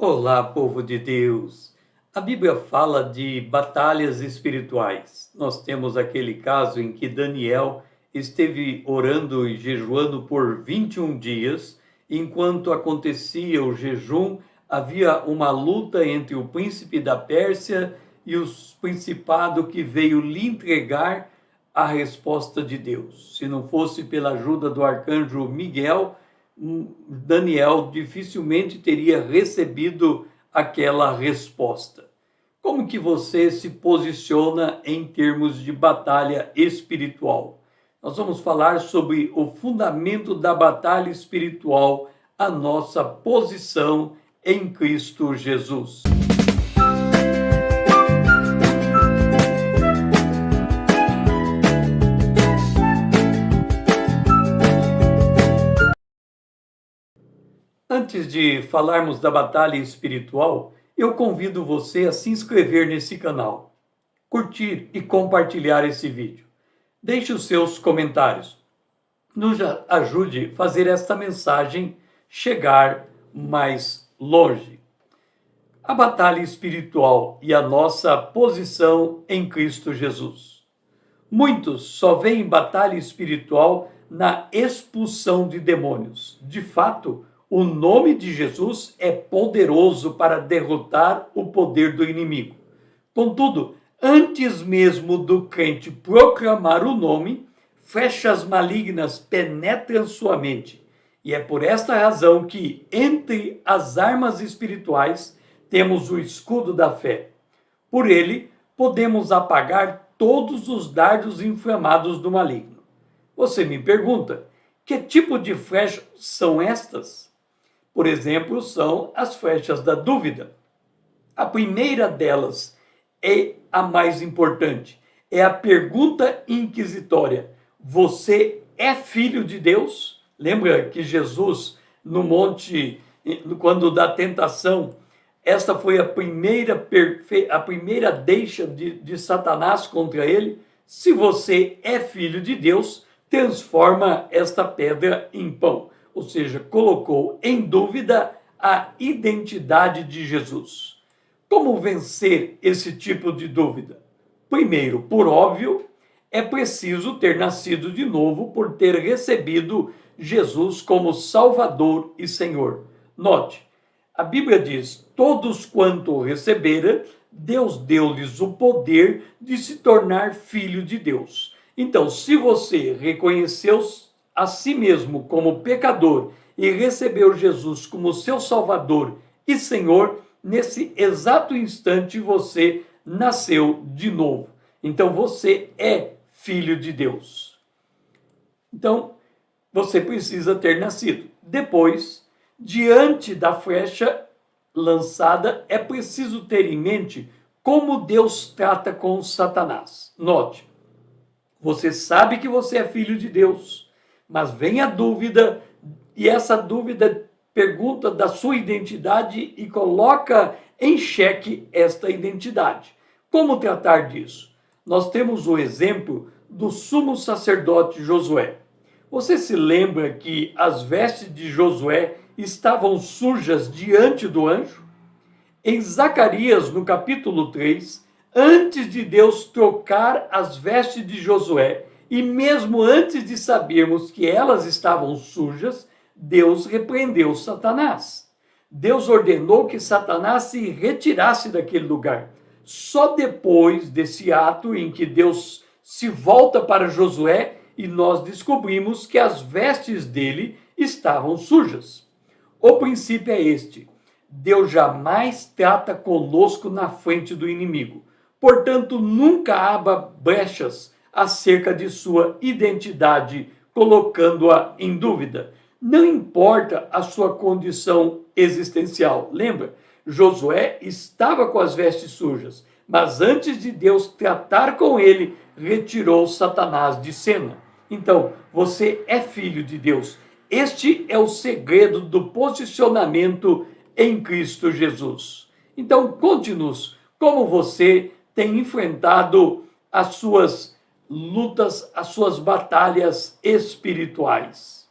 Olá, povo de Deus! A Bíblia fala de batalhas espirituais. Nós temos aquele caso em que Daniel esteve orando e jejuando por 21 dias. Enquanto acontecia o jejum, havia uma luta entre o príncipe da Pérsia e o principado que veio lhe entregar a resposta de Deus. Se não fosse pela ajuda do arcanjo Miguel, Daniel dificilmente teria recebido aquela resposta. Como que você se posiciona em termos de batalha espiritual? Nós vamos falar sobre o fundamento da batalha espiritual, a nossa posição em Cristo Jesus. Antes de falarmos da batalha espiritual, eu convido você a se inscrever nesse canal, curtir e compartilhar esse vídeo. Deixe os seus comentários. Nos ajude a fazer esta mensagem chegar mais longe. A batalha espiritual e a nossa posição em Cristo Jesus. Muitos só veem batalha espiritual na expulsão de demônios. De fato, o nome de Jesus é poderoso para derrotar o poder do inimigo. Contudo, antes mesmo do crente proclamar o nome, flechas malignas penetram sua mente. E é por esta razão que, entre as armas espirituais, temos o escudo da fé. Por ele, podemos apagar todos os dardos inflamados do maligno. Você me pergunta, que tipo de flechas são estas? Por exemplo, são as flechas da dúvida. A primeira delas é a mais importante. É a pergunta inquisitória. Você é filho de Deus? Lembra que Jesus, no monte, quando da tentação, esta foi a primeira deixa de Satanás contra ele? Se você é filho de Deus, transforma esta pedra em pão. Ou seja, colocou em dúvida a identidade de Jesus. Como vencer esse tipo de dúvida? Primeiro, por óbvio, é preciso ter nascido de novo por ter recebido Jesus como Salvador e Senhor. Note, a Bíblia diz, todos quanto receberam, Deus deu-lhes o poder de se tornar filho de Deus. Então, se você reconheceu a si mesmo como pecador e recebeu Jesus como seu Salvador e Senhor, nesse exato instante você nasceu de novo. Então você é filho de Deus. Então você precisa ter nascido. Depois, diante da flecha lançada, é preciso ter em mente como Deus trata com Satanás. Note, você sabe que você é filho de Deus, mas vem a dúvida, e essa dúvida pergunta da sua identidade e coloca em xeque esta identidade. Como tratar disso? Nós temos o exemplo do sumo sacerdote Josué. Você se lembra que as vestes de Josué estavam sujas diante do anjo? Em Zacarias, no capítulo 3, antes de Deus trocar as vestes de Josué, e mesmo antes de sabermos que elas estavam sujas, Deus repreendeu Satanás. Deus ordenou que Satanás se retirasse daquele lugar. Só depois desse ato em que Deus se volta para Josué e nós descobrimos que as vestes dele estavam sujas. O princípio é este: Deus jamais trata conosco na frente do inimigo. Portanto, nunca abra brechas acerca de sua identidade, colocando-a em dúvida. Não importa a sua condição existencial. Lembra? Josué estava com as vestes sujas, mas antes de Deus tratar com ele, retirou Satanás de cena. Então, você é filho de Deus. Este é o segredo do posicionamento em Cristo Jesus. Então, conte-nos como você tem enfrentado as suas lutas, as suas batalhas espirituais.